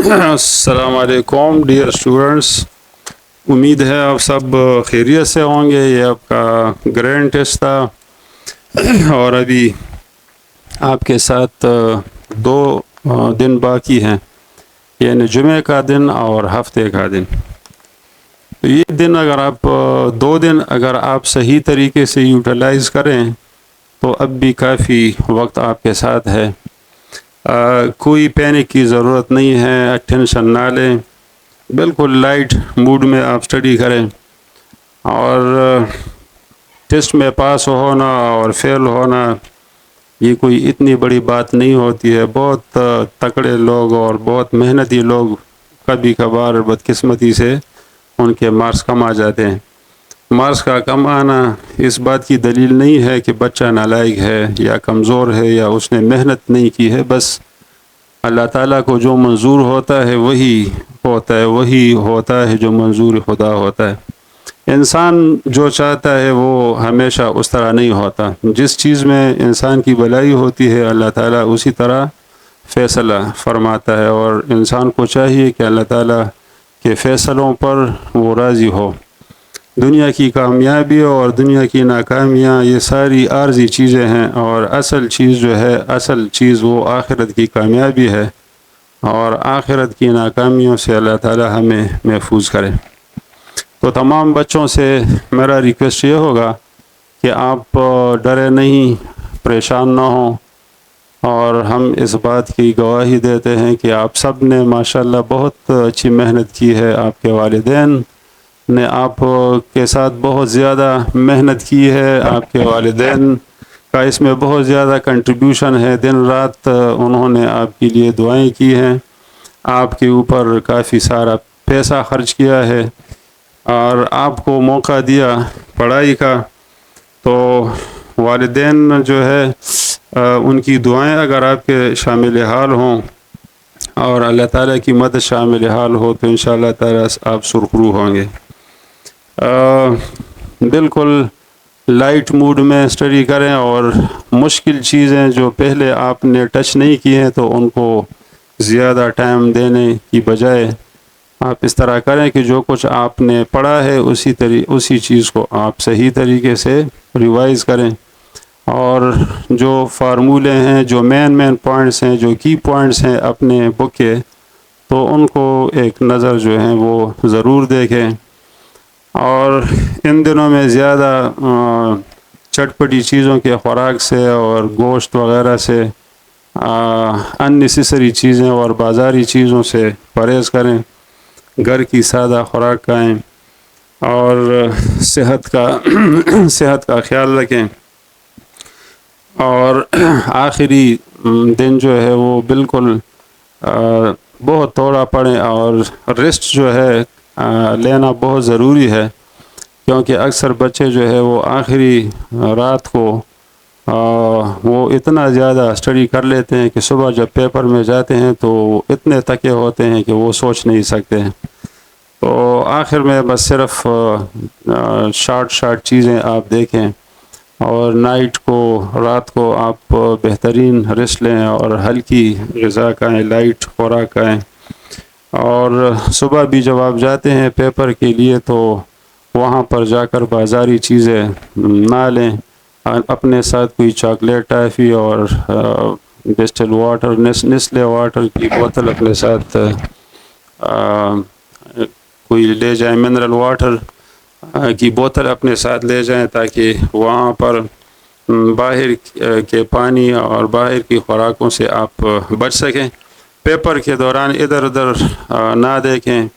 अस्सलाम वालेकुम dear students. उम्मीद है आप सब खैरियत से होंगे। ये आपका ग्रैंड टेस्ट था और अभी आपके साथ दो दिन बाकी हैं, यानी जुमे का दिन और हफ्ते का दिन। तो ये दिन अगर आप 2 दिन अगर आप सही तरीके से यूटिलाइज़ करें तो अब भी काफ़ी वक्त आपके साथ है। कोई पैनिक की ज़रूरत नहीं है, टेंशन ना लें, बिल्कुल लाइट मूड में आप स्टडी करें। और टेस्ट में पास होना और फेल होना ये कोई इतनी बड़ी बात नहीं होती है। बहुत तकड़े लोग और बहुत मेहनती लोग कभी कभार बदकिस्मती से उनके मार्क्स कम आ जाते हैं। मार्क्स का कम आना इस बात की दलील नहीं है कि बच्चा नालायक है या कमज़ोर है या उसने मेहनत नहीं की है। बस अल्लाह ताला को जो मंजूर होता है वही होता है, वही होता है जो मंजूर खुदा होता है। इंसान जो चाहता है वो हमेशा उस तरह नहीं होता। जिस चीज़ में इंसान की भलाई होती है अल्लाह ताला उसी तरह फ़ैसला फरमाता है, और इंसान को चाहिए कि अल्लाह ताला के फ़ैसलों पर वो राज़ी हो। दुनिया की कामयाबी और दुनिया की नाकामियाँ ये सारी आर्जी चीज़ें हैं, और असल चीज़ जो है, असल चीज़ वो आखिरत की कामयाबी है, और आखिरत की नाकामियों से अल्लाह ताला हमें महफूज करे। तो तमाम बच्चों से मेरा रिक्वेस्ट ये होगा कि आप डरे नहीं, परेशान ना हों, और हम इस बात की गवाही देते हैं कि आप सब ने माशाल्लाह बहुत अच्छी मेहनत की है। आपके वालिदैन ने आप के साथ बहुत ज़्यादा मेहनत की है, आपके वालिदैन का इसमें बहुत ज़्यादा कंट्रीब्यूशन है। दिन रात उन्होंने आपके लिए दुआएं की हैं, आपके ऊपर काफ़ी सारा पैसा खर्च किया है और आपको मौका दिया पढ़ाई का। तो वालिदैन जो है उनकी दुआएं अगर आपके शामिल हाल हों और अल्लाह ताला की मदद शामिल हाल हो तो इंशाअल्लाह ताला आप सुरखरू होंगे। बिल्कुल लाइट मूड में स्टडी करें, और मुश्किल चीज़ें जो पहले आपने टच नहीं की हैं तो उनको ज़्यादा टाइम देने की बजाय आप इस तरह करें कि जो कुछ आपने पढ़ा है उसी चीज़ को आप सही तरीके से रिवाइज़ करें, और जो फार्मूले हैं, जो मेन पॉइंट्स हैं, जो की पॉइंट्स हैं अपने बुक के, तो उनको एक नज़र जो है वो ज़रूर देखें। और इन दिनों में ज़्यादा चटपटी चीज़ों के खुराक से और गोश्त वग़ैरह से, अननेसेसरी चीज़ें और बाज़ारी चीज़ों से परहेज़ करें। घर की सादा खुराक खाएँ और सेहत का ख्याल रखें। और आखिरी दिन जो है वो बिल्कुल बहुत थोड़ा पढ़ें, और रेस्ट जो है लेना बहुत ज़रूरी है, क्योंकि अक्सर बच्चे जो है वो आखिरी रात को वो इतना ज़्यादा स्टडी कर लेते हैं कि सुबह जब पेपर में जाते हैं तो इतने थके होते हैं कि वो सोच नहीं सकते हैं। तो आखिर में बस सिर्फ शार्ट चीज़ें आप देखें, और रात को आप बेहतरीन रेस्ट लें और हल्की ग़िज़ा खाएँ, लाइट खुराक खाएँ। और सुबह भी जब आप जाते हैं पेपर के लिए तो वहाँ पर जाकर बाज़ारी चीज़ें ना लें। अपने साथ कोई चॉकलेट, टॉफ़ी और डिस्टिल वाटर, नेस्ले वाटर की बोतल अपने साथ कोई ले जाएं, मिनरल वाटर की बोतल अपने साथ ले जाएं, ताकि वहाँ पर बाहर के पानी और बाहर की खुराकों से आप बच सकें। पेपर के दौरान इधर उधर ना देखें,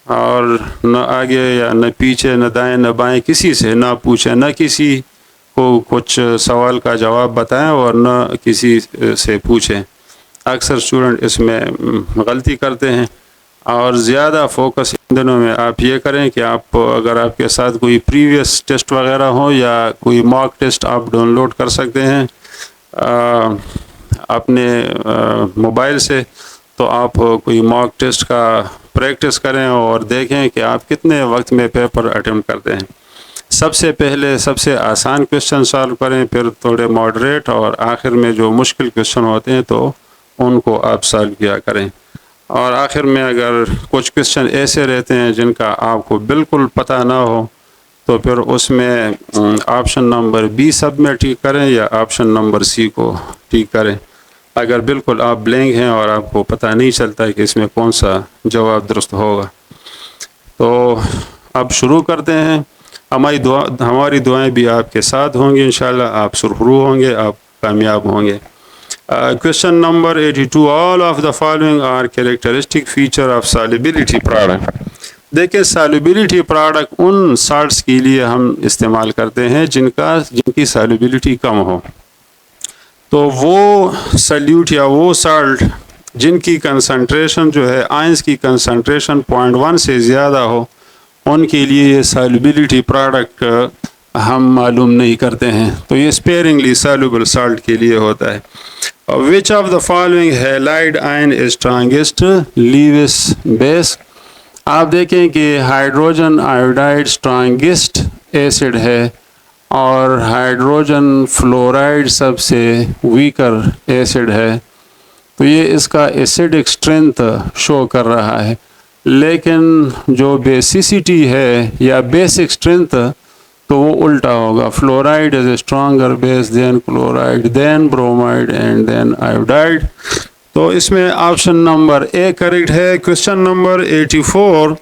और न आगे या न पीछे, न दाएं न बाएं किसी से ना पूछें, न किसी को कुछ सवाल का जवाब बताएं और न किसी से पूछें। अक्सर स्टूडेंट इसमें गलती करते हैं। और ज़्यादा फोकस इन दिनों में आप ये करें कि आप अगर आपके साथ कोई प्रीवियस टेस्ट वगैरह हो या कोई मॉक टेस्ट आप डाउनलोड कर सकते हैं अपने मोबाइल से, तो आप कोई मॉक टेस्ट का प्रैक्टिस करें और देखें कि आप कितने वक्त में पेपर अटेम्प्ट करते हैं। सबसे पहले सबसे आसान क्वेश्चन सॉल्व करें, फिर थोड़े मॉडरेट, और आखिर में जो मुश्किल क्वेश्चन होते हैं तो उनको आप सॉल्व किया करें। और आखिर में अगर कुछ क्वेश्चन ऐसे रहते हैं जिनका आपको बिल्कुल पता ना हो तो फिर उसमें ऑप्शन नंबर बी सबमिट करें या ऑप्शन नंबर सी को ठीक करें। अगर बिल्कुल आप ब्लैंक हैं और आपको पता नहीं चलता है कि इसमें कौन सा जवाब दुरुस्त होगा। तो अब शुरू करते हैं। हमारी दुआएं भी आपके साथ होंगी इंशाल्लाह। आप सुरखरू होंगे, आप कामयाब होंगे। Question number 82, all of the following are characteristic feature of solubility product। देखिए solubility product उन salts के लिए हम इस्तेमाल करते हैं जिनकी solubility कम हो। तो वो सल्यूट या वो साल्ट जिनकी कंसंट्रेशन जो है आयंस की कंसंट्रेशन 0.1 से ज़्यादा हो, उनके लिए ये सॉल्युबिलिटी प्रोडक्ट हम मालूम नहीं करते हैं। तो ये स्पेयरिंगली सॉल्युबल साल्ट के लिए होता है। Which of the following halide ion is strongest Lewis base. आप देखें कि हाइड्रोजन आयोडाइड स्ट्रॉन्गेस्ट एसिड है और हाइड्रोजन फ्लोराइड सबसे वीकर एसिड है। तो ये इसका एसिडिक स्ट्रेंथ शो कर रहा है, लेकिन जो बेसिसिटी है या बेसिक स्ट्रेंथ तो वो उल्टा होगा। Fluoride is a stronger base than chloride then bromide and then iodide. तो इसमें ऑप्शन नंबर ए करेक्ट है। क्वेश्चन नंबर 84,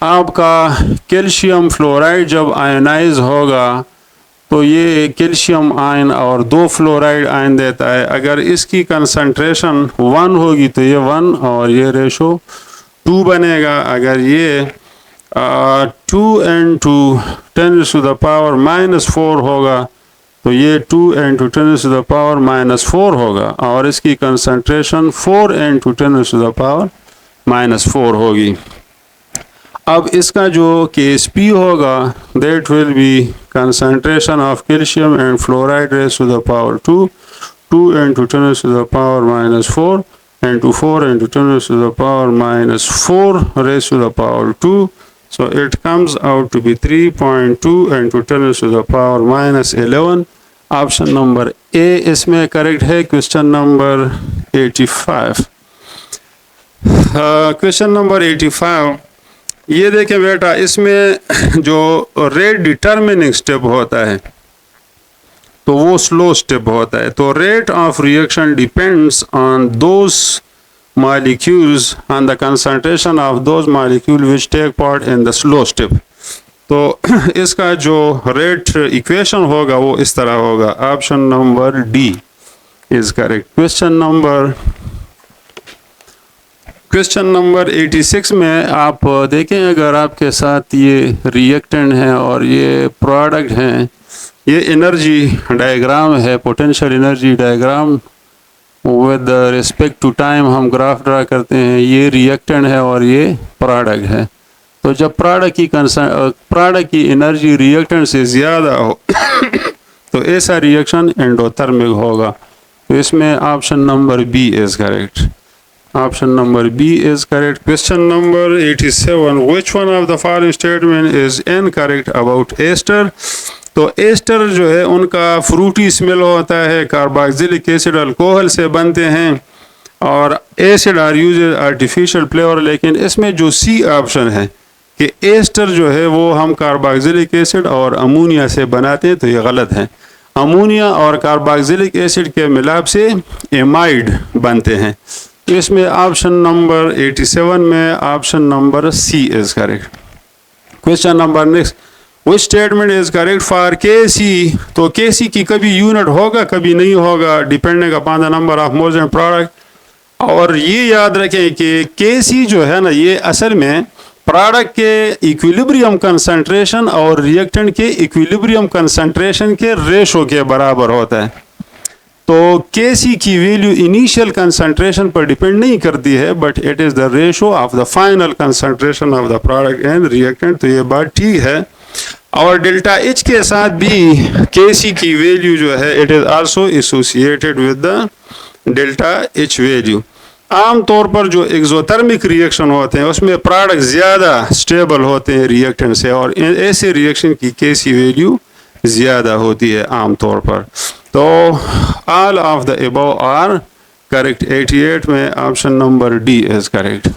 आपका कैल्शियम फ्लोराइड जब आयनाइज होगा तो ये कैल्शियम आयन और 2 फ्लोराइड आयन देता है। अगर इसकी कंसंट्रेशन 1 होगी तो ये 1 और ये रेशो 2 बनेगा। अगर ये 2n to 10⁻⁻4 होगा तो ये 2n to 10⁻⁻4 होगा और इसकी कंसंट्रेशन 4n to 10⁻⁻4 होगी। अब इसका जो Ksp होगा that will be concentration of calcium and fluoride raised to the power 2, 2n to 10⁻⁻4 and to 4n to 10⁻⁻4 raised to the power 2. So it comes out to be 3.2 and to 10⁻⁻11। Option number ए इसमें correct है। Question number 85। Question number 85, ये देखें बेटा, इसमें जो rate determining step होता है तो वो स्लो स्टेप होता है। तो rate of reaction depends on those molecules on the concentration of those molecule which take part in the slow step. तो इसका जो रेट इक्वेशन होगा वो इस तरह होगा। Option number D is correct. Question number 86 में आप देखें, अगर आपके साथ ये रिएक्टेंट हैं और ये प्रोडक्ट हैं, ये एनर्जी डायग्राम है, potential energy diagram with respect to time हम ग्राफ ड्रा करते हैं। ये रिएक्टेंट है और ये प्रोडक्ट है। तो जब प्रोडक्ट की एनर्जी रिएक्टेंट से ज़्यादा हो तो ऐसा रिएक्शन एंडोथर्मिक होगा। तो इसमें option number B is correct. Option number B is correct. Question number 87, which one of the following statement is incorrect about ester? तो एस्टर जो है उनका फ्रूटी स्मेल होता है, कार्बोक्सिलिक एसिड अल्कोहल से बनते हैं और acid are use artificial flavour. लेकिन इसमें जो सी ऑप्शन है कि एस्टर जो है वो हम कार्बोक्सिलिक एसिड और अमोनिया से बनाते हैं, तो ये गलत है। अमोनिया और कार्बोक्सिलिक एसिड के मिलाप से एमाइड बनते हैं। तो इसमें ऑप्शन नंबर 87 में option number C is correct. Question number next, which statement is correct for KC? तो केसी की कभी यूनिट होगा कभी नहीं होगा, depending upon the number of moles and product. और ये याद रखें कि केसी जो है ना, ये असल में प्रोडक्ट के इक्विलिब्रियम कंसंट्रेशन और रिएक्टेंट के इक्विलिब्रियम कंसंट्रेशन के रेशो के बराबर होता है। तो Kc की वैल्यू इनिशियल कंसंट्रेशन पर डिपेंड नहीं करती है, but it is the ratio of the final concentration of the product and reactant. तो ये बात ठीक है। और डेल्टा H के साथ भी Kc की वैल्यू जो है it is also associated with the delta H value. आमतौर पर जो एक्सोथर्मिक रिएक्शन होते हैं उसमें प्रोडक्ट ज़्यादा स्टेबल होते हैं रिएक्टेंट से, और ऐसे रिएक्शन की Kc वैल्यू ज़्यादा होती है आमतौर पर। तो all of the above are correct. 88 में option number D is correct.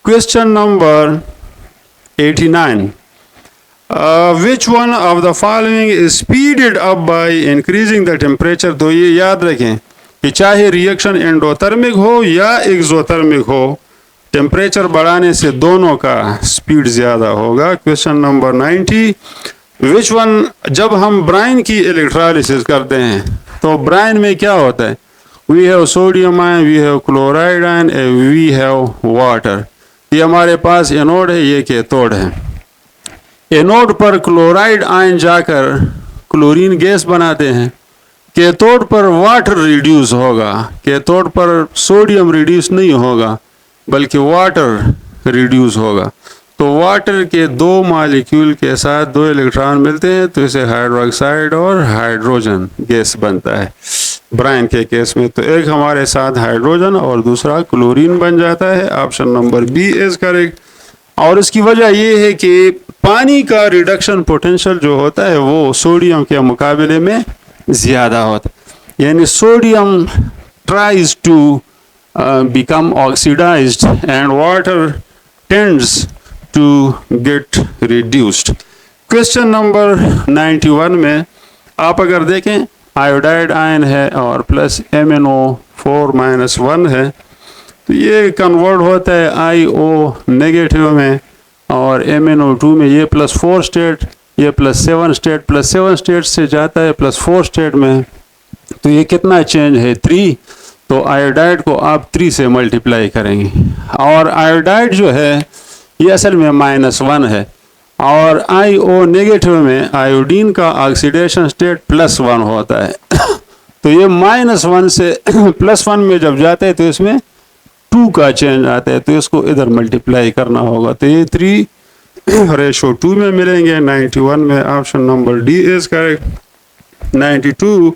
Question number 89, which one of the following is speeded up by increasing the temperature? तो ये याद रखें कि चाहे रिएक्शन एंडोथर्मिक हो या एक्सोथर्मिक हो, टेम्परेचर बढ़ाने से दोनों का स्पीड ज़्यादा होगा। क्वेश्चन नंबर 90, विच वन, जब हम ब्राइन की इलेक्ट्रोलिसिस करते हैं तो ब्राइन में क्या होता है? We have sodium ion, we have chloride ion, we have water. ये हमारे पास एनोड है, ये कैथोड है। एनोड पर क्लोराइड आयन जाकर क्लोरीन गैस बनाते हैं, कैथोड पर वाटर रिड्यूस होगा, कैथोड पर सोडियम रिड्यूस नहीं होगा बल्कि वाटर रिड्यूस होगा। तो वाटर के दो मॉलिक्यूल के साथ दो इलेक्ट्रॉन मिलते हैं तो इसे हाइड्रोक्साइड और हाइड्रोजन गैस बनता है ब्राइन के केस में। तो एक हमारे साथ हाइड्रोजन और दूसरा क्लोरीन बन जाता है। Option number B is correct. और इसकी वजह ये है कि पानी का रिडक्शन पोटेंशियल जो होता है वो सोडियम के मुकाबले में ज़्यादा होता है, यानी sodium tries to become oxidized and water tends to get reduced. Question number 91 में आप अगर देखें आयोडाइड आयन है और प्लस MnO4 - 1 है, तो ये कन्वर्ट होता है IO नेगेटिव में और MnO2 में। ये +4 स्टेट, ये +7 स्टेट, +7 स्टेट से जाता है +4 स्टेट में। तो ये कितना चेंज है? 3। तो आयोडाइड को आप 3 से मल्टीप्लाई करेंगे और आयोडाइड जो है ये असल में -1 है और IO नेगेटिव में आयोडीन का ऑक्सीडेशन स्टेट +1 होता है। तो ये -1 से +1 में जब जाता है तो इसमें 2 का चेंज आता है, तो इसको इधर मल्टीप्लाई करना होगा। तो ये 3:2 में मिलेंगे। 91 में option number D is correct. 92,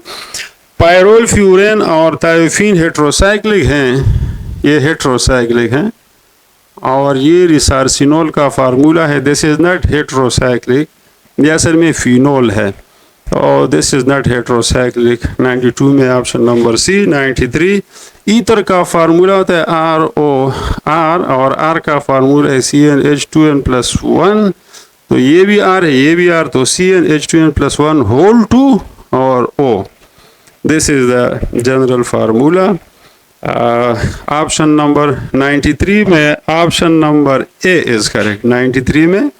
pyrrole furan और थायोफीन हेट्रोसाइक्लिक हैं, ये हेट्रोसाइक्लिक हैं और ये रिसार्सिनोल का फार्मूला है। दिस इज़ नॉट हेट्रोसाइक्लिक, ये असल में फिनोल है, तो दिस इज़ नॉट हेट्रोसाइक्लिक। 92 में ऑप्शन नंबर सी। 93, ईथर का फार्मूला होता है ROR और R का फार्मूला है CnH2n+1, तो ये भी R है, ये भी R, तो CnH2n+1 होल 2 और O। This is the general formula. Option number 93 में option number A is correct. 93 में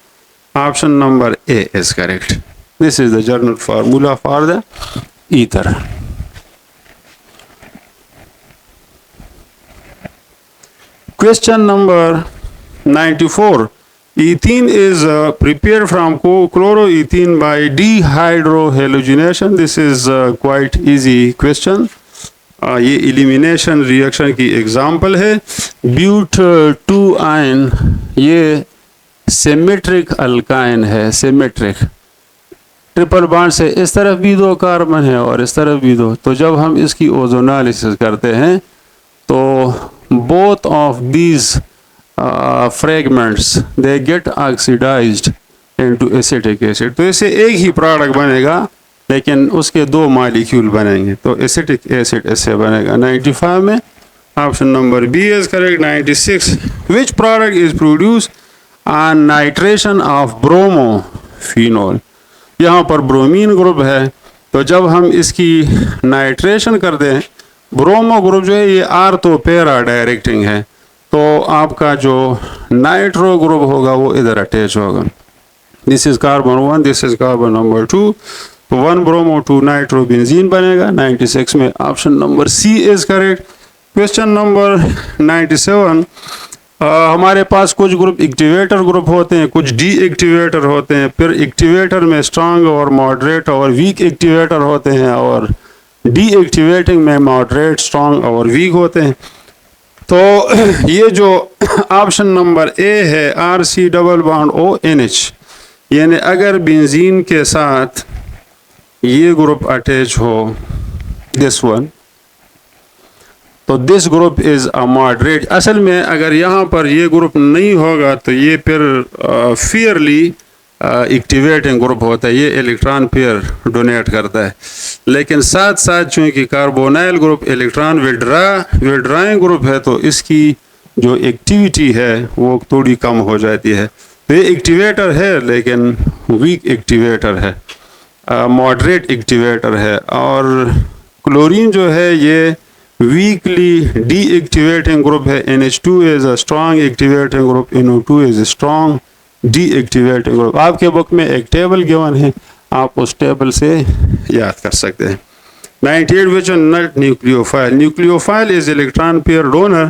option number A is correct. This is the general formula for the ether. Question number 94. Ethene is prepared from chloroethene by dehydrohalogenation. This is quite easy question. ये elimination reaction की example है। ब्यूट 2 ion ये symmetric alkyne है, symmetric, triple bond से इस तरफ भी 2 carbon है और इस तरफ भी 2। तो जब हम इसकी ओजोनालिसिस करते हैं तो both of these fragments they get oxidized into acetic acid। तो इससे एक ही प्रोडक्ट बनेगा लेकिन उसके 2 मॉलिक्यूल बनेंगे, तो एसिटिक एसिड इससे बनेगा। 95 में option number B is correct. 96, which product is produce on nitration of bromophenol? यहाँ पर ब्रोमीन ग्रुप है, तो जब हम इसकी नाइट्रेशन करते हैं, ब्रोमो ग्रुप जो है ये आर्थो पैरा डायरेक्टिंग है, तो आपका जो नाइट्रो ग्रुप होगा वो इधर अटैच होगा। This is carbon 1, this is carbon number 2, तो 1 ब्रोमो 2 नाइट्रो बेंजीन बनेगा। 96 में option number C is correct. Question number 97, हमारे पास कुछ ग्रुप एक्टिवेटर ग्रुप होते हैं, कुछ डी एक्टिवेटर होते हैं, फिर एक्टिवेटर में स्ट्रांग और मॉडरेट और वीक एक्टिवेटर होते हैं और डी एक्टिवेटिंग में मॉडरेट, स्ट्रांग और वीक होते हैं। तो ये जो ऑप्शन नंबर ए है RC+ONH, यानी अगर बेंजीन के साथ ये ग्रुप अटैच हो, दिस वन, तो this group is a moderate. असल में अगर यहाँ पर ये ग्रुप नहीं होगा तो ये फिर फेयरली एक्टिवेटिंग ग्रुप होता है, ये इलेक्ट्रॉन पेयर डोनेट करता है। लेकिन साथ साथ चूँकि carbonyl group electron withdrawing group है तो इसकी जो एक्टिविटी है वो थोड़ी कम हो जाती है। तो ये एक्टिवेटर है लेकिन वीक एक्टिवेटर है, मॉडरेट एक्टिवेटर है। और क्लोरीन जो है ये वीकली डी एक्टिवेटिंग ग्रुप है। NH2 is a strong activating group, NO2 is strong D activating group. आपके बुक में एक टेबल गिवन है, आप उस टेबल से याद कर सकते हैं। 98 which not nucleophile, nucleophile is electron pair donor.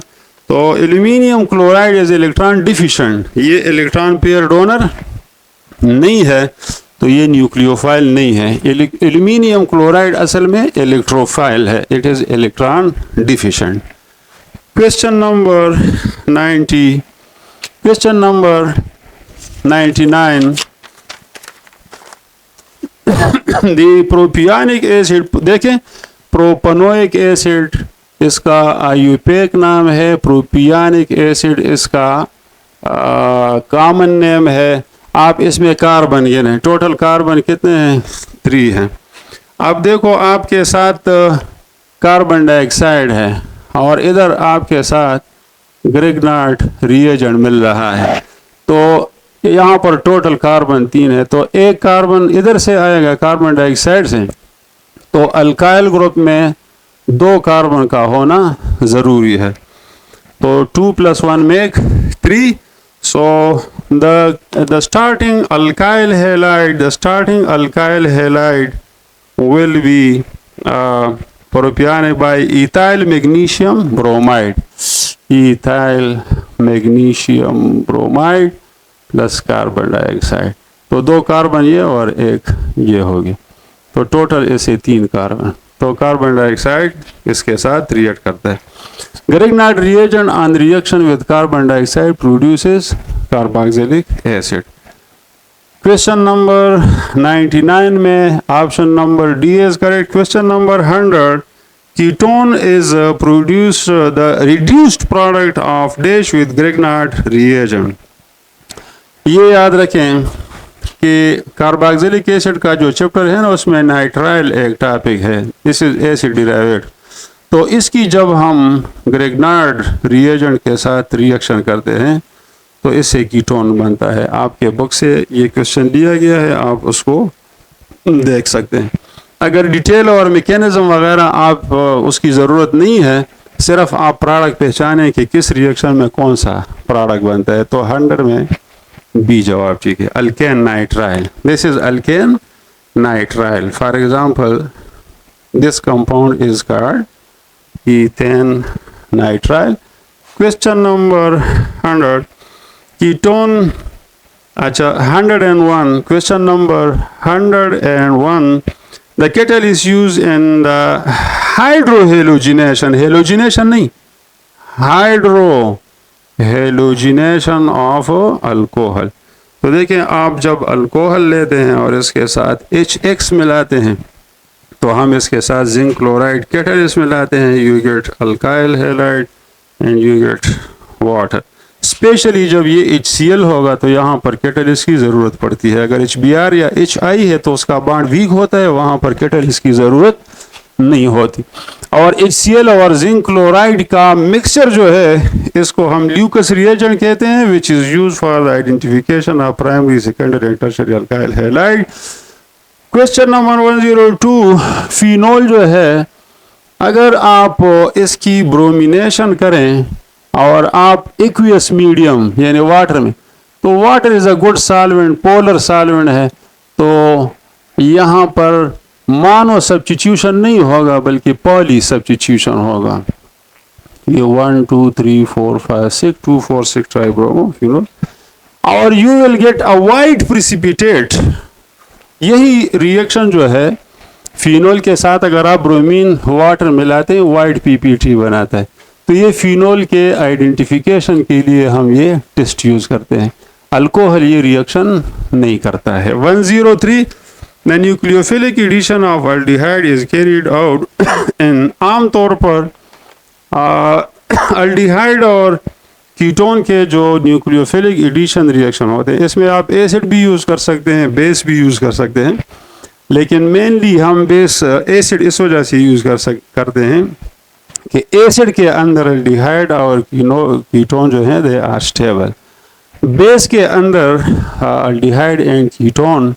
तो aluminium chloride is electron deficient, ये इलेक्ट्रॉन पेयर डोनर नहीं है तो ये न्यूक्लियोफाइल नहीं है। एल्यूमिनियम क्लोराइड असल में इलेक्ट्रोफाइल है, it is electron deficient. Question number 90, question number 99 the propionic acid, देखें प्रोपनोइक एसिड इसका आयुपेक नाम है, प्रोपियानिक एसिड इसका कॉमन नेम है। आप इसमें कार्बन गिने, टोटल कार्बन कितने हैं? 3 हैं। अब देखो आपके साथ कार्बन डाइऑक्साइड है और इधर आपके साथ ग्रिग्नार्ड रिएजेंट मिल रहा है, तो यहाँ पर टोटल कार्बन 3 है। तो एक कार्बन इधर से आएगा कार्बन डाइऑक्साइड से, तो अल्काइल ग्रुप में 2 कार्बन का होना ज़रूरी है। तो 2 + 1 make 3। So the starting alkyl halide will be propionic by ethyl magnesium bromide, ethyl magnesium bromide plus carbon dioxide. तो 2 कार्बन ये और 1 ये होगी, तो टोटल इसे 3 कार्बन। तो कार्बन डाइऑक्साइड इसके साथ रिएक्ट करता है। Grignard reagent on reaction with carbon dioxide produces carboxylic acid. Question number 99 में option number D is correct. Question number 100, ketone is produce the reduced product of dash with Grignard reagent। ये याद रखें कि carboxylic acid का जो chapter है ना उसमें नाइट्राइल एक टॉपिक है, दिस इज एसिड डिराइवेड। तो इसकी जब हम ग्रिग्नार्ड रिएजेंट के साथ रिएक्शन करते हैं तो इससे कीटोन बनता है। आपके बुक से ये क्वेश्चन दिया गया है, आप उसको देख सकते हैं। अगर डिटेल और मैकेनिज्म वगैरह आप उसकी ज़रूरत नहीं है, सिर्फ आप प्रोडक्ट पहचानें कि किस रिएक्शन में कौन सा प्रोडक्ट बनता है, तो 100 में बी जवाब ठीक है। Alkane nitrile, this is alkane nitrile. For example this compound is called ethane nitrile. Question number 100, ketone, अच्छा 101, question number 101, the kettle is use in the hydrohalogenation, halogenation नहीं, हाइड्रो हेलोजिनेशन ऑफ अल्कोहल। तो देखें आप जब alcohol लेते हैं और इसके साथ HX मिलाते हैं तो हम इसके साथ जिंक क्लोराइड कैटलिस्ट मिलाते हैं, you get alkyl halide and you get water. Specially जब ये HCl होगा तो यहाँ पर कैटलिस्ट की ज़रूरत पड़ती है। अगर HBr या HI है तो उसका बॉन्ड वीक होता है, वहाँ पर कैटलिस्ट की ज़रूरत नहीं होती। और HCl और जिंक क्लोराइड का मिक्सचर जो है इसको हम ल्यूकस रिएजेंट कहते हैं, which is use for the identification of primary secondary and tertiary alkyl halide. Question number 102, phenol जो है अगर आप इसकी ब्रोमिनेशन करें और आप एक्वियस मीडियम यानी वाटर में, तो water is a good solvent, polar solvent है, तो यहाँ पर मानो सब्स्टिट्यूशन नहीं होगा बल्कि पॉली सब्स्टिट्यूशन होगा। ये 1 2 3 4 5 6 2 4 6 ट्राइब्रोमो फिनोल, और you will get a white precipitate. यही रिएक्शन जो है फिनोल के साथ अगर आप ब्रोमीन वाटर मिलाते हैं वाइट PPT बनाता है। तो ये फिनोल के आइडेंटिफिकेशन के लिए हम ये टेस्ट यूज़ करते हैं। अल्कोहल ये रिएक्शन नहीं करता है। 103, the nucleophilic addition of aldehyde is carried out in, आमतौर पर अल्डिहाइड और कीटोन के जो न्यूक्लियोफिलिक एडिशन रिएक्शन होते हैं, इसमें आप एसिड भी यूज़ कर सकते हैं, बेस भी यूज़ कर सकते हैं, लेकिन मेनली हम बेस एसिड इस वजह से यूज़ करते हैं कि एसिड के अंदर एल्डिहाइड और कीटोन जो है दे आर स्टेबल। बेस के अंदर aldehyde and ketone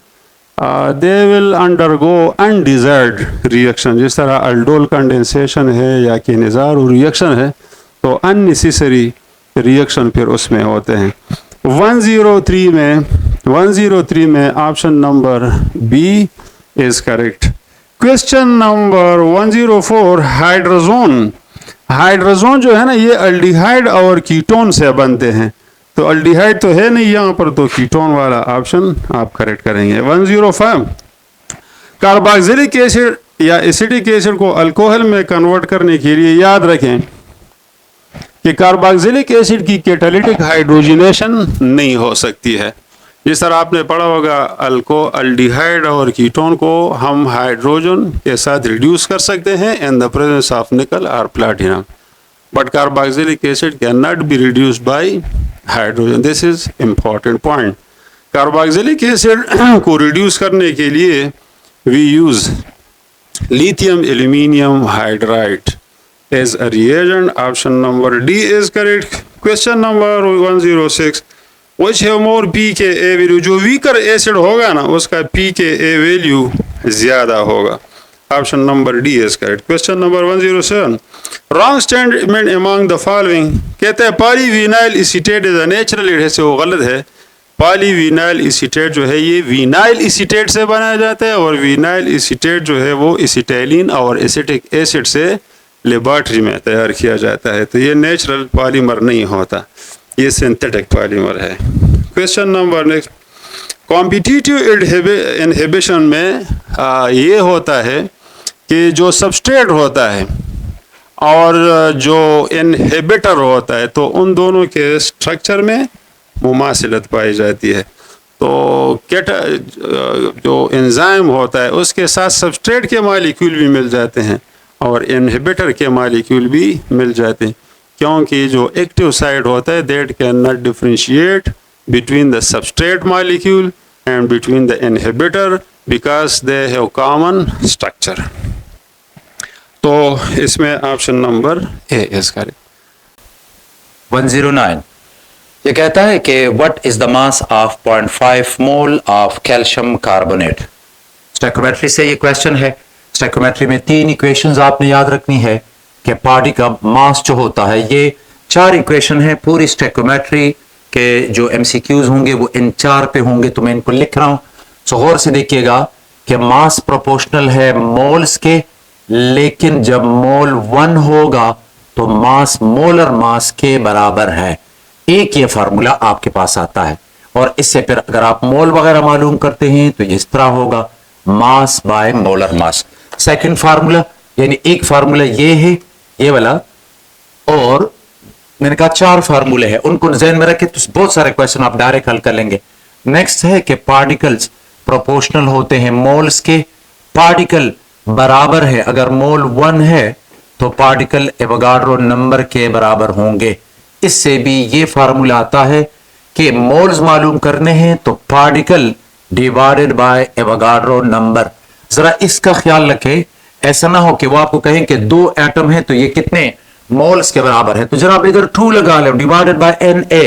they will undergo undesired reaction, जिस तरह अल्डोल कंडेंसेशन है या किनेज़ारो रिएक्शन है, तो अननेसेसरी रिएक्शन फिर उसमें होते हैं। 103 में option number B is correct. Question number 104, hydrazone जो है ना, ये अल्डिहाइड और कीटोन से बनते हैं, तो अल्डिहाइड तो है नहीं यहाँ पर, तो कीटोन वाला ऑप्शन आप करेक्ट करेंगे। 105, कार्बोक्सिलिक एसिड या एसिटिक एसिड को अल्कोहल में कन्वर्ट करने के लिए याद रखें कि कार्बोक्सिलिक एसिड की कैटालिटिक हाइड्रोजनेशन नहीं हो सकती है। जिस तरह आपने पढ़ा होगा, अल्डिहाइड और कीटोन को हम हाइड्रोजन के साथ रिड्यूस कर सकते हैं in the presence of nickel और platinum, but carboxylic acid can not be reduced by hydrogen. This is important point. Carboxylic acid को रिड्यूस करने के लिए we use lithium aluminium hydride as a reagent. Option number D is correct. Question number 106, which have more pKa value? जो weaker acid होगा ना, उसका pKa value ज़्यादा होगा। Option number D is correct. Question number 107, wrong statement among the following. कहते हैं polyvinyl acetate is a natural adhesive, वो गलत है। पॉलीविनाइल एसीटेट जो है ये विनाइल एसीटेट से बनाया जाता है, और विनाइल एसीटेट जो है वो एसिटाइलिन और एसिटिक एसिड से लेबॉर्ट्री में तैयार किया जाता है, तो ये नेचुरल पॉलीमर नहीं होता, ये सिंथेटिक पॉलीमर है। Question number next, competitive inhibition में ये होता है कि जो सबस्ट्रेट होता है और जो इनहिबिटर होता है, तो उन दोनों के स्ट्रक्चर में मुमासिलत पाई जाती है। तो जो एंजाइम होता है उसके साथ सबस्ट्रेट के मॉलिक्यूल भी मिल जाते हैं और इनहिबिटर के मॉलिक्यूल भी मिल जाते हैं, क्योंकि जो एक्टिव साइड होता है that can not differentiate between the substrate molecule and between the inhibitor because they have common structure. तो इसमें option number A is correct. 109 ये कहता है कि what is the mass of 0.5 mole of calcium carbonate. Stoichiometry से ये question है। Stoichiometry में 3 इक्वेशंस आपने याद रखनी है कि पार्टिकल का मास जो होता है, ये 4 इक्वेशन है। पूरी स्टोइकोमेट्री के जो एमसीक्यूज होंगे वो इन 4 पे होंगे, तो मैं इनको लिख रहा हूं। सो गौर से देखिएगा कि मास प्रोपोर्शनल है मोल्स के, लेकिन जब मोल 1 होगा तो मास मोलर मास के बराबर है। एक ये फार्मूला आपके पास आता है, और इससे फिर अगर आप मोल वगैरह मालूम करते हैं तो इस तरह होगा, mass by molar mass. Second formula, यानी एक फार्मूला ये है, ये वाला, और मैंने कहा 4 फार्मूले हैं, उनको ज़हन में रखें तो बहुत सारे क्वेश्चन आप डायरेक्ट हल कर लेंगे। नेक्स्ट है कि पार्टिकल्स प्रोपोर्शनल होते हैं मोल्स के। पार्टिकल बराबर है, अगर मोल 1 है तो पार्टिकल एवोगाड्रो नंबर के बराबर होंगे। इससे भी ये फार्मूला आता है कि मोल्स मालूम करने हैं तो particle divided by Avogadro number. जरा इसका ख्याल रखें, ऐसा ना हो कि वो आपको कहें कि 2 एटम है तो ये कितने मोल्स के बराबर है, तो जरा आप इधर 2 लगा ले, डिवाइडेड बाय Na,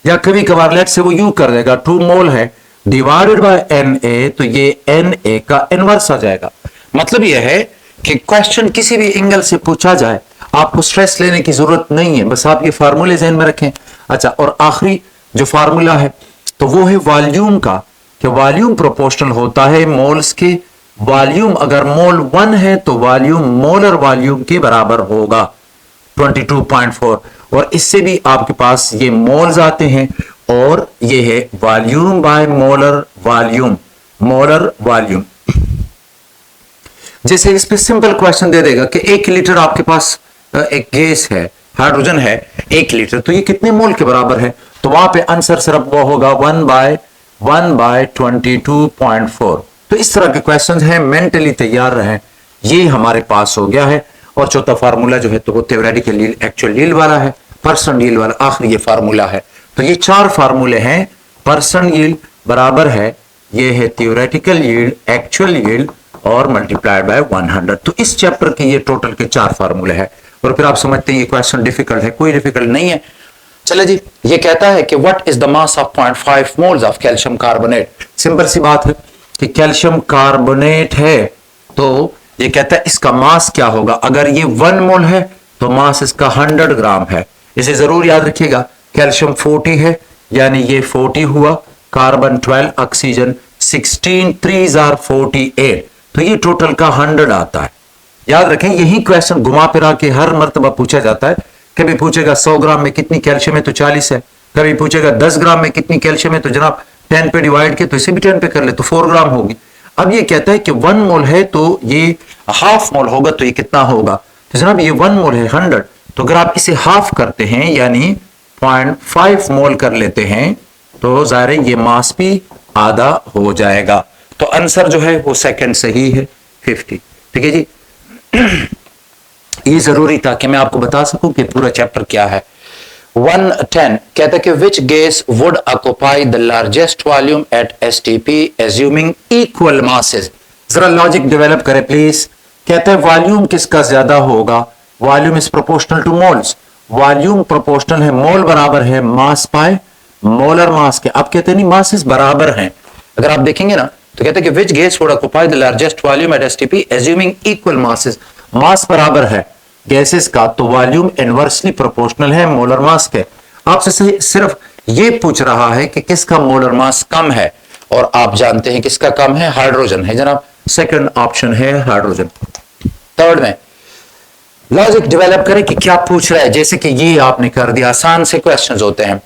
या कभी कभार लेट से वो यूं कर देगा 2 मोल है डिवाइडेड बाय Na, तो ये Na का इनवर्स आ जाएगा। मतलब यह है कि क्वेश्चन किसी भी एंगल से पूछा जाए आपको स्ट्रेस लेने की जरूरत नहीं है, बस आप ये फार्मूले ज़हन में रखें। अच्छा, और आखिरी जो फार्मूला है तो वो है वॉल्यूम का, कि वॉल्यूम प्रोपोर्शनल होता है मोल्स के। वॉल्यूम अगर मोल 1 है तो वॉल्यूम मोलर वॉल्यूम के बराबर होगा 22.4, और इससे भी आपके पास ये मोल्स आते हैं, और ये है volume by molar volume, molar volume. जैसे इस पे सिंपल क्वेश्चन दे देगा कि 1 लीटर आपके पास एक गैस है, हाइड्रोजन है 1 लीटर, तो ये कितने मोल के बराबर है, तो वहां पे आंसर सिर्फ वो होगा 1 बाय 22.4। तो इस तरह के क्वेश्चंस हैं, मेंटली तैयार रहें। ये हमारे पास हो गया है। और चौथा फार्मूला जो है तो वो थ्योरेटिकल लील एक्चुअल लील वाला है, परसेंट यील्ड वाला आखिर ये फार्मूला है। तो ये 4 फार्मूले हैं। परसेंट यील्ड बराबर है, ये है थियोरेटिकल यील्ड, एक्चुअल यील्ड और मल्टीप्लाइड बाय 100। तो इस चैप्टर के ये टोटल के 4 फार्मूले हैं। और फिर आप समझते हैं ये क्वेश्चन डिफिकल्ट है, कोई डिफिकल्ट नहीं है। चले जी, ये कहता है कि what is the mass of 0.5 moles of calcium carbonate. Simple सी बात है कि कैल्शियम कार्बोनेट है, तो ये कहता है इसका मास क्या होगा। अगर ये 1 मोल है तो मास इसका 100 ग्राम है। इसे जरूर याद रखिएगा। कैल्शियम 40 है, यानी ये 40 हुआ, कार्बन 12, ऑक्सीजन 16, 3 आर 48, तो ये टोटल का 100 आता है। याद रखें, यही क्वेश्चन घुमा फिरा के हर मर्तबा पूछा जाता है। कभी पूछेगा 100 ग्राम में कितनी कैल्शियम है, तो 40 है। कभी पूछेगा 10 ग्राम में कितनी कैल्शियम है, तो जनाब 10 पे डिवाइड के, तो इसे भी 10 पे कर ले तो 4 ग्राम होगी। अब ये कहता है कि 1 मोल है तो ये हाफ मोल होगा, तो ये कितना होगा। तो जनाब ये 1 मोल है 100, तो अगर आप इसे हाफ करते हैं यानी 0.5 मोल कर लेते हैं, तो जाहिर है ये मास भी आधा हो जाएगा। तो आंसर जो है वो सेकंड सही है, 50। ठीक है जी। ये जरूरी था कि मैं आपको बता सकूं कि पूरा चैप्टर क्या है। 110 कहता है कि which gas would occupy the largest volume at STP assuming equal masses. जरा लॉजिक डेवलप करें प्लीज। कहते हैं वॉल्यूम किसका ज्यादा होगा, volume is proportional two moles. Volume proportional है, मोल बराबर है मास बाय मोलर मास के। अब कहते हैं नहीं, मासेस बराबर हैं। अगर आप देखेंगे ना तो कहते हैं कि which gas would occupy the largest volume at STP assuming equal masses. Mass बराबर है गैसेस का, तो वॉल्यूम इनवर्सली प्रोपोर्शनल है मोलर मास के। आपसे सिर्फ ये पूछ रहा है कि किसका मोलर मास कम है, और आप जानते हैं किसका कम है, हाइड्रोजन है जनाब। सेकंड ऑप्शन है हाइड्रोजन। थर्ड में लॉजिक डेवलप करें कि क्या पूछ रहा है, जैसे कि ये आपने कर दिया, आसान से क्वेश्चंस होते हैं।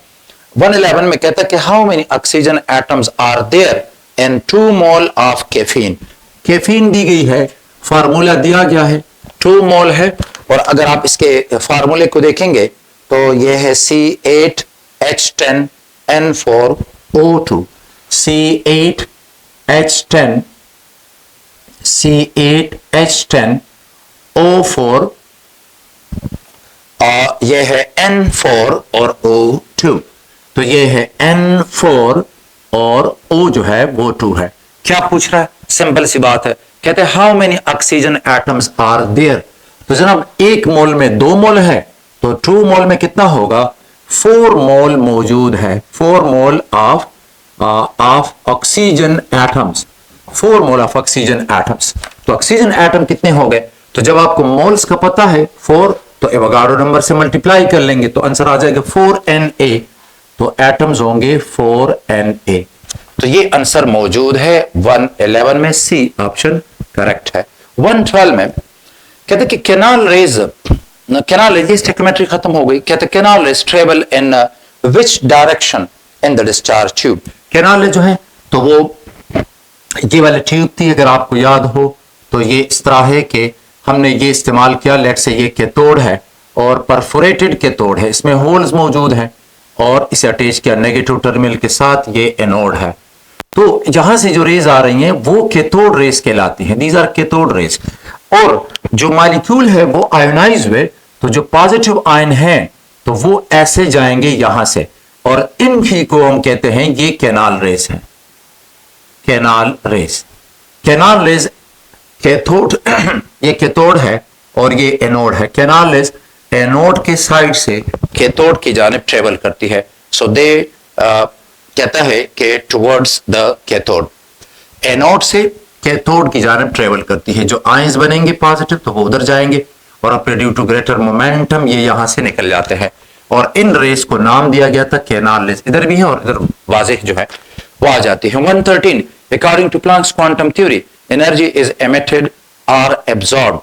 111 में कहता है कि how many oxygen atoms are there इन 2 मोल ऑफ कैफीन। कैफीन दी गई है, फार्मूला दिया गया है, 2 मोल है। और अगर आप इसके फार्मूले को देखेंगे तो यह है C8H10N4O2, C8H10O4, यह है N4 और O2, तो यह है N4 और O जो है वो 2 है। क्या पूछ रहा है, सिंपल सी बात है। कहते हैं how many oxygen atoms are there. तो जनाब 1 मोल में 2 मोल है, तो 2 मोल में कितना होगा, 4 मोल मौजूद है। 4 mole of oxygen atoms, 4 mole of oxygen atoms. तो ऑक्सीजन एटम कितने हो गए, तो जब आपको मोल्स का पता है 4, तो एवोगाड्रो नंबर से मल्टीप्लाई कर लेंगे तो आंसर आ जाएगा 4Na। तो एटम्स होंगे 4Na। तो ये आंसर मौजूद है 111 में, सी ऑप्शन करेक्ट है। 112 में कहते कि कैनाल रेज, ये स्टेक्योमेट्री खत्म हो गई। कहते canal raise travel in which direction in the discharge tube. Canal जो है तो वो ये वाली ट्यूब थी, अगर आपको याद हो तो ये इस तरह है कि हमने ये इस्तेमाल किया। लेट से ये कैथोड है और परफोरेटेड कैथोड है, इसमें होल्स मौजूद हैं, और इसे अटैच किया नेगेटिव टर्मिनल के साथ, ये एनोड है। तो यहां से जो रेज आ रही हैं वो कैथोड रेज कहलाती हैं, दीज आर कैथोड रेज। और जो मॉलिक्यूल है वो आयोनाइज हुए, तो जो पॉजिटिव आयन है तो वो ऐसे जाएंगे यहां से, और इनकी को हम कहते हैं ये कैनाल रेज है। Canal raise, canal raise cathode ये कैथोड है और ये एनोड है। कैनाल रेज एनोड के साइड से कैथोड की जानिब ट्रेवल करती है। सो दे कहता है कि टुवर्ड्स द कैथोड, एनोड से कैथोड की जानिब ट्रेवल करती है। जो आयंस बनेंगे पॉजिटिव तो वो उधर जाएंगे, और अपने ड्यू टू ग्रेटर मोमेंटम ये यहां से निकल जाते हैं। और इन रेस को नाम दिया गया था कैनाल रेस। इधर भी है और इधर वाज़ेह जो है वो आ जाती है। 113 according to Planck's quantum theory energy is emitted और एब्जॉर्ब।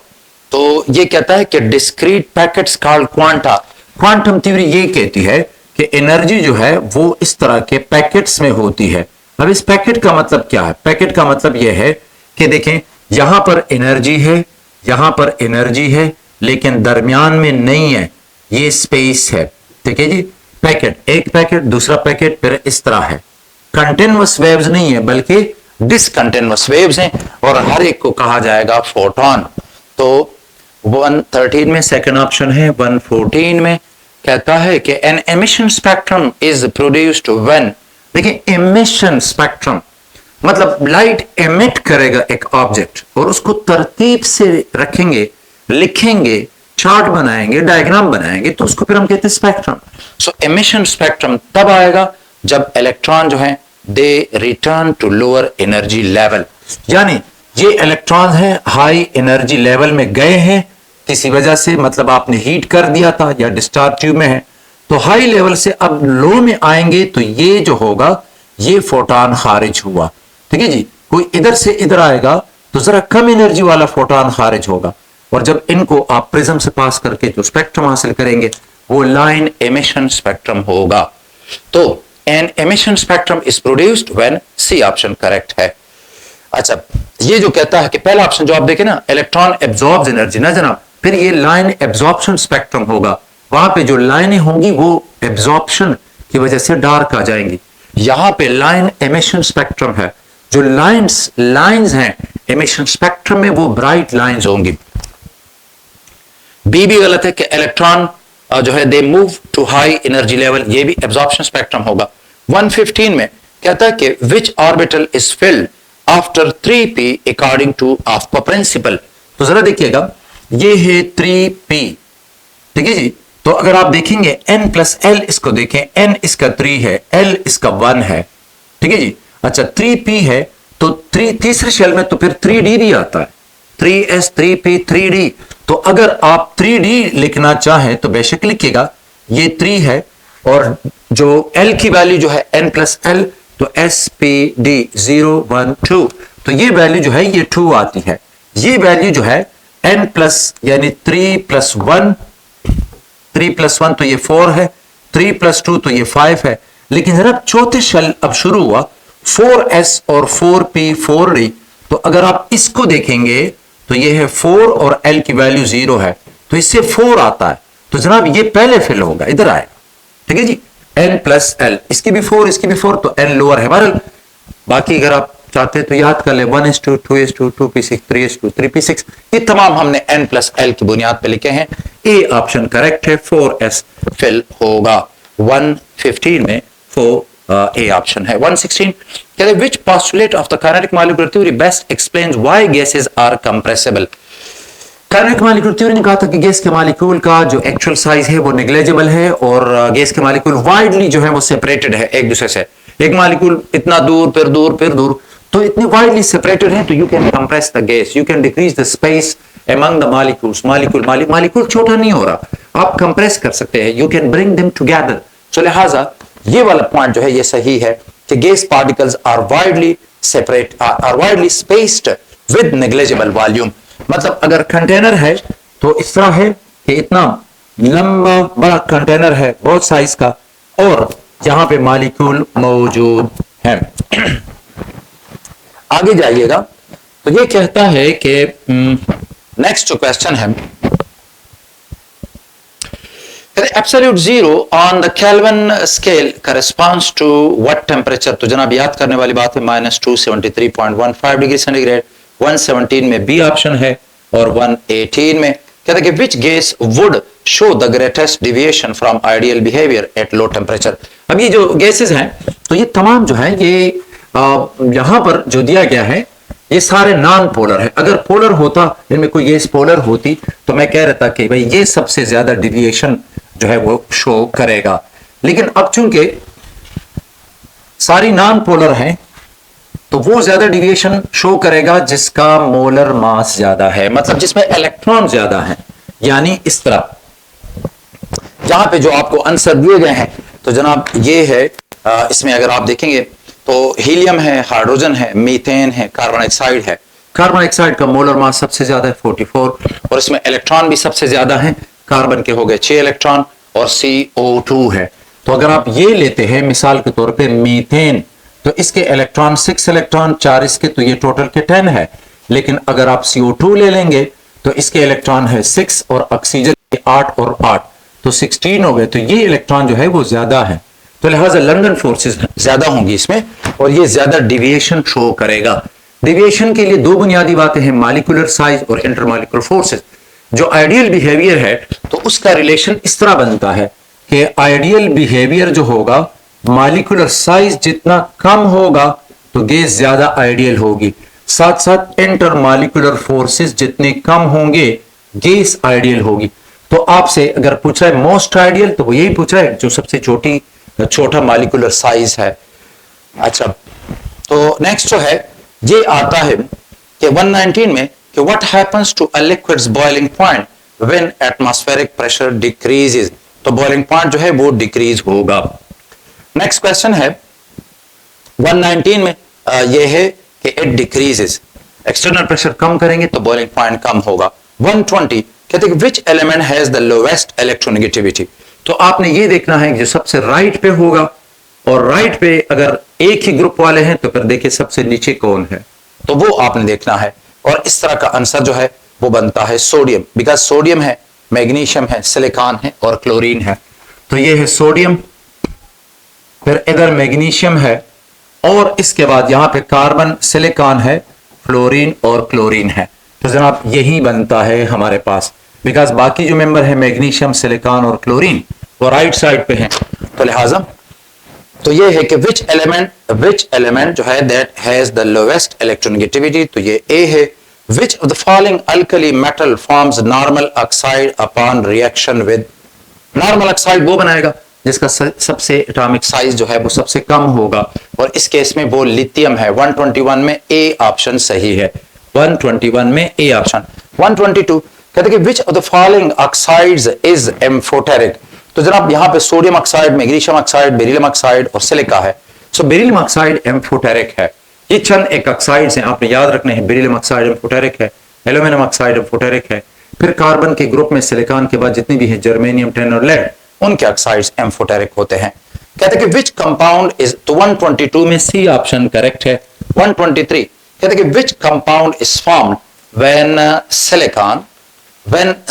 तो ये कहता है कि discrete packets called quanta. Quantum theory ये कहती है कि एनर्जी जो है वो इस तरह के पैकेट्स में होती है। अब इस पैकेट का मतलब क्या है, पैकेट का मतलब यह है कि देखें यहां पर एनर्जी है, यहां पर एनर्जी है, लेकिन दरमियान में नहीं है, ये स्पेस है। ठीक है जी, पैकेट, एक पैकेट दूसरा पैकेट, फिर इस तरह है। कंटिन्यूअस वेव्स नहीं है बल्कि डिसकंटिन्यूअस वेव्स हैं, और हर एक को कहा जाएगा फोटोन। तो 113 में सेकंड ऑप्शन है। 114 में कहता है कि an emission spectrum is produced when, देखिए एमिशन स्पेक्ट्रम मतलब लाइट एमिट करेगा एक ऑब्जेक्ट और उसको तरतीब से रखेंगे, लिखेंगे, चार्ट बनाएंगे, डायग्राम बनाएंगे, तो उसको फिर हम कहते हैं स्पेक्ट्रम। सो एमिशन स्पेक्ट्रम तब आएगा जब इलेक्ट्रॉन जो है they return to lower energy level, यानी ये इलेक्ट्रॉन है हाई एनर्जी लेवल में गए हैं किसी वजह से, मतलब आपने हीट कर दिया था या डिस्चार्ज ट्यूब में है, तो हाई लेवल से अब लो में आएंगे तो ये जो होगा ये फोटॉन खारिज हुआ, ठीक है जी। कोई इधर से इधर आएगा तो जरा कम एनर्जी वाला फोटॉन खारिज होगा, और जब इनको आप प्रिज्म से पास करके जो स्पेक्ट्रम हासिल करेंगे वो लाइन एमिशन स्पेक्ट्रम होगा। तो an emission spectrum is produced when C option correct है। अच्छा, ये जो कहता है कि पहला ऑप्शन जो आप देखें ना, इलेक्ट्रॉन एब्जॉर्ब्स एनर्जी ना जनाब, फिर ये लाइन एब्जॉर्प्शन स्पेक्ट्रम होगा, वहां पे जो लाइनें होंगी वो एब्जॉर्प्शन की वजह से डार्क आ जाएंगी। यहां पे लाइन एमिशन स्पेक्ट्रम है, जो लाइंस हैं एमिशन स्पेक्ट्रम में वो ब्राइट लाइंस होंगी। बी भी गलत है कि इलेक्ट्रॉन जो है they move to high energy level, ये भी एब्जॉर्प्शन स्पेक्ट्रम होगा। 115 में कहता है कि which orbital is filled after 3p according to of principle. तो जरा देखिएगा, ये है 3p, ठीक है जी। तो अगर आप देखेंगे n प्लस l, इसको देखें, n इसका 3 है, l इसका 1 है, ठीक है जी। अच्छा 3p है तो तीसरे शेल में तो फिर 3d भी आता है, 3s 3p 3d। तो अगर आप 3d लिखना चाहें तो बेशक लिखिएगा, ये 3 है और जो l की वैल्यू जो है n प्लस l, तो spd 0 1 2, तो ये वैल्यू जो है ये 2 आती है। ये वैल्यू जो है n प्लस यानी 3 प्लस 1, 3 प्लस 1 तो ये 4 है, 3 प्लस 2 तो ये 5 है। लेकिन जरा चौथे शेल अब शुरू हुआ 4s और 4p 4d, तो अगर आप इसको देखेंगे तो ये है 4 और l की वैल्यू 0 है, तो इससे 4 आता है, तो जनाब ये पहले फिल होगा, इधर आएगा, ठीक है जी। n प्लस l, इसकी भी 4 इसकी भी 4, तो n लोअर है बहरहाल। बाकी अगर आप चाहते हैं तो याद कर ले 1s2 2s2 2p6 3s2 3p6, ये तमाम हमने n प्लस l की बुनियाद पे लिखे हैं। ए ऑप्शन करेक्ट है, 4s फिल होगा। 115 में 4 ए ऑप्शन है। 116 कहते हैं which postulate of the kinetic molecular theory best explains why gases are compressible. Kinetic molecular theory ने कहा था कि गैस के मॉलिक्यूल का जो एक्चुअल साइज है वो नेग्लिजिबल है और गैस के मॉलिक्यूल वाइडली जो है वो सेपरेटेड है एक दूसरे से। एक मॉलिक्यूल इतना दूर फिर दूर फिर दूर, तो इतनी वाइडली सेपरेटेड है, तो you can compress the gas, you can decrease the space among the molecules। Molecule छोटा नहीं हो रहा, आप कंप्रेस कर सकते हैं, you can bring them together. So लिहाजा ये वाला पॉइंट जो है ये सही है कि gas particles are widely separate, are widely spaced with negligible volume. मतलब अगर कंटेनर है तो इस तरह है कि इतना लंबा बड़ा कंटेनर है बहुत साइज का, और यहां पे मॉलिक्यूल मौजूद है। आगे जाइएगा तो ये कहता है कि नेक्स्ट जो क्वेश्चन है, absolute zero on the Kelvin scale corresponds to what temperature. तो जनाब याद करने वाली बात है -273.15 डिग्री सेंटीग्रेड। 117 में बी ऑप्शन है और 118 में कहते हैं कि which gas would show the greatest deviation from ideal behaviour at low temperature. अब ये जो गैसेस हैं तो ये तमाम जो है ये यहां पर जो दिया गया है ये सारे नॉन पोलर है। अगर पोलर होता, इनमें कोई गैस पोलर होती तो मैं कह रहा था कि भाई ये सबसे ज्यादा डिविएशन जो है वो शो करेगा, लेकिन अब चूंकि सारी नॉन पोलर हैं तो वो ज्यादा डिविएशन शो करेगा जिसका मोलर मास ज्यादा है, मतलब जिसमें इलेक्ट्रॉन ज्यादा है। यानी इस तरह जहां पे जो आपको आंसर दिए गए हैं तो जनाब ये है, इसमें अगर आप देखेंगे तो हीलियम है, हाइड्रोजन है, मीथेन है, कार्बन डाइऑक्साइड है। कार्बन डाइऑक्साइड का मोलर मास सबसे ज्यादा है 44, और इसमें इलेक्ट्रॉन भी सबसे ज्यादा है, कार्बन के हो गए 6 इलेक्ट्रॉन और CO2 है। तो अगर आप ये लेते हैं मिसाल के तौर पे मीथेन, तो इसके इलेक्ट्रॉन 6 इलेक्ट्रॉन 4 इसके, तो ये टोटल के 10 है। लेकिन अगर आप CO2 ले लेंगे तो इसके इलेक्ट्रॉन है 6 और ऑक्सीजन के 8 और 8, तो 16 हो गए। तो ये इलेक्ट्रॉन जो है वो ज्यादा है, तो लिहाजा लंदन फोर्सेस ज्यादा होंगी इसमें और ये ज्यादा डिविएशन शो करेगा। डिविएशन के लिए दो बुनियादी बातें हैं, मॉलिक्यूलर साइज और इंटरमॉलिक्यूलर फोर्सेस। जो आइडियल बिहेवियर है तो उसका रिलेशन इस तरह बनता है कि आइडियल बिहेवियर जो होगा, मॉलिक्यूलर साइज जितना कम होगा तो गैस ज्यादा आइडियल होगी, साथ साथ इंटर मॉलिक्यूलर फोर्सेस जितने कम होंगे गैस आइडियल होगी। तो आपसे अगर पूछा है मोस्ट आइडियल, तो वो यही पूछा है जो सबसे छोटा मॉलिक्यूलर साइज है। अच्छा, तो नेक्स्ट जो है ये आता है कि 119 में कि what happens to a liquid's boiling point when atmospheric pressure decreases, तो बॉइलिंग पॉइंट जो है वो डिक्रीज होगा। नेक्स्ट क्वेश्चन है 119 में ये है कि इट डिक्रीजेस, एक्सटर्नल प्रेशर कम करेंगे तो बॉइलिंग पॉइंट कम होगा। 120 कहते हैं which element has the lowest electronegativity, तो आपने ये देखना है कि जो सबसे राइट पे होगा, और राइट पे अगर एक ही ग्रुप वाले हैं तो फिर देखिए सबसे नीचे कौन है, तो वो आपने देखना है। और इस तरह का आंसर जो है वो बनता है सोडियम, बिकॉज सोडियम है, मैग्नीशियम है, सिलिकॉन है और क्लोरीन है। तो ये है सोडियम, फिर इधर मैग्नीशियम है, और इसके बाद यहां पे कार्बन, सिलिकॉन है, फ्लोरीन और क्लोरीन है। तो जनाब यही बनता है हमारे पास, बिकॉज बाकी जो मेंबर है मैग्नीशियम, सिलिकॉन और क्लोरीन वो राइट साइड पे हैं। तो लिहाजा तो ये है कि विच एलिमेंट जो है that has the lowest electronegativity, तो ये ए है। Which of the following alkali metal forms normal oxide upon reaction with, normal oxide वो बनाएगा जिसका सबसे एटॉमिक साइज जो है वो सबसे कम होगा, और इस केस में वो लिथियम है। 121 में ए ऑप्शन सही है, 121 में ए ऑप्शन। 122 कहते हैं कि which of the following oxides is amphoteric, तो जनाब यहां पे sodium oxide, magnesium oxide, beryllium oxide और सिलिका है। सो बेरिलियम ऑक्साइड एम्फोटेरिक है। ये चंद एक ऑक्साइड्स हैं, आपने याद रखने हैं। बेरिलियम ऑक्साइड एम्फोटेरिक है, एल्यूमिनियम ऑक्साइड एम्फोटेरिक है, फिर कार्बन के ग्रुप में सिलिकॉन के बाद जितने भी हैं जर्मेनियम, टिन और लेड, उनके ऑक्साइड्स एम्फोटेरिक होते हैं। कहते हैं कि विच कंपाउंड इज, तो 122 में सी ऑप्शन करेक्ट है। 123 कहते हैं कि which compound is formed when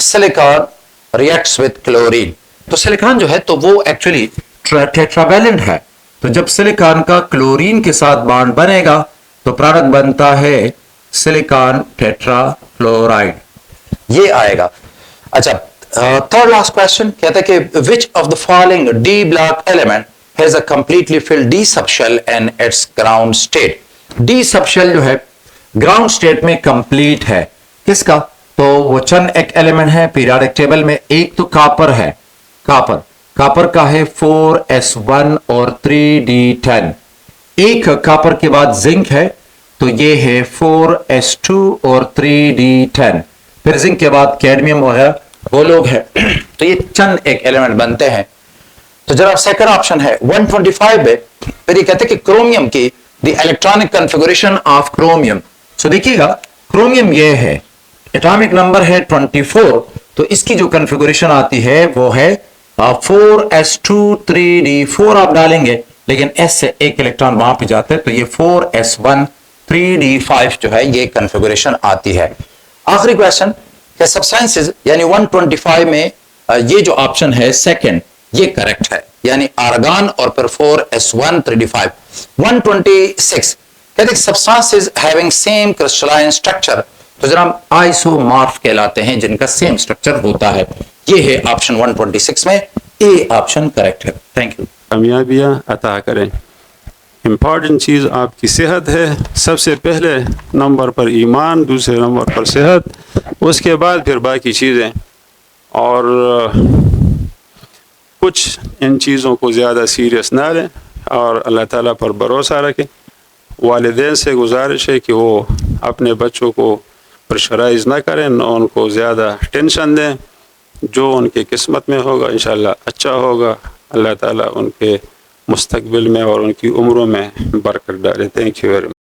silicon reacts with chlorine, तो सिलिकॉन जो है तो वो एक्चुअली टेट्रावैलेंट है। तो जब सिलिकॉन का क्लोरीन के साथ बॉन्ड बनेगा तो प्रोडक्ट बनता है सिलिकॉन टेट्राफ्लोराइड, ये आएगा। अच्छा, थर्ड लास्ट क्वेश्चन कहता है कि which of the following D block element has a completely filled D subshell in its ground state, D subshell जो है ग्राउंड स्टेट में कंप्लीट है। किसका, तो वो चंद एक एलिमेंट है पीरियोडिक टेबल में। एक तो कॉपर है, कॉपर का है 4s1 और 3d10। एक कॉपर के बाद जिंक है, तो ये है 4s2 और 3d10। फिर जिंक के बाद कैडमियम वगैरह वो लोग हैं। तो ये चंद एक एलिमेंट बनते हैं। तो जरा सेकंड ऑप्शन है 125 में, फिर ये कहते हैं कि क्रोमियम की the electronic configuration of chromium. So देखिएगा क्रोमियम ये है, एटॉमिक नंबर है 24, तो इसकी जो कॉन्फ़िगरेशन आती है वो है 4s2 3d4 आप डालेंगे, लेकिन s से एक इलेक्ट्रॉन वहां पे जाता है, तो ये 4s1 3d5 जो है ये कॉन्फ़िगरेशन आती है। आखिरी क्वेश्चन है सब्सटेंसेस, यानी 125 में ये जो ऑप्शन है सेकंड ये करेक्ट है, यानी आर्गन और फिर 4s1 3d5। 126 कहते हैं substances having same crystalline structure, तो जनाब आइसोमॉर्फ कहलाते हैं जिनका सेम स्ट्रक्चर होता है। ये है ऑप्शन 126 में ए ऑप्शन करेक्ट है। Thank you. कामयाबियाँ अता करें। इम्पॉर्टेंट चीज़ आपकी सेहत है, सबसे पहले नंबर पर ईमान, दूसरे नंबर पर सेहत, उसके बाद फिर बाकी चीज़ें। और कुछ इन चीज़ों को ज़्यादा सीरियस ना लें और अल्लाह ताला पर भरोसा रखें। वालिदैन से गुजारिश है कि वो अपने बच्चों को प्रेशराइज़ ना करें, न उनको ज़्यादा टेंशन दें। जो उनकी किस्मत में होगा इंशाअल्लाह अच्छा होगा। अल्लाह ताला उनके मुस्तकबिल में और उनकी उम्रों में बरकत डाले। Thank you very much.